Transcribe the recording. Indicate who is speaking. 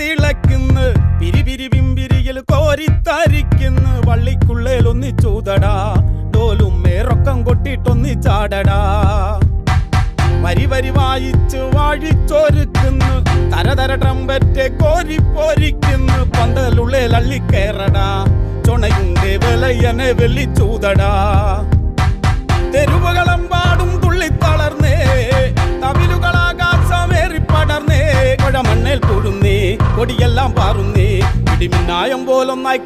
Speaker 1: തിളക്കുന്നു പിരിപിരി പിമ്പിരിയിൽ കോരിത്തരിക്കുന്നു വള്ളിക്കുള്ളേൽ ഒന്നിച്ചൂതടാ ഡോലും മേറൊക്കം കൊട്ടിട്ടൊന്നിച്ചാടടാ വരി വരി വായിച്ച് വാഴിച്ചൊരുക്കുന്നു തരതര ട്രംപറ്റ് കോരിപ്പോരിക്കുന്നു പന്തലുള്ളിൽ അള്ളിക്കേറടാ ചൊണയുണ്ട് വിലയനെ വെള്ളിച്ചൂതടാ തെരുവുകളെമ്പാടും തുള്ളിത്തളർന്നേ തമിലുകളാകാശമേറി പടർന്നേ കുഴമണ്ണേൽ പൊഴുന്നേ കൊടിയെല്ലാം പാറുന്നേ ഇടിമിന്നായം പോലൊന്നായി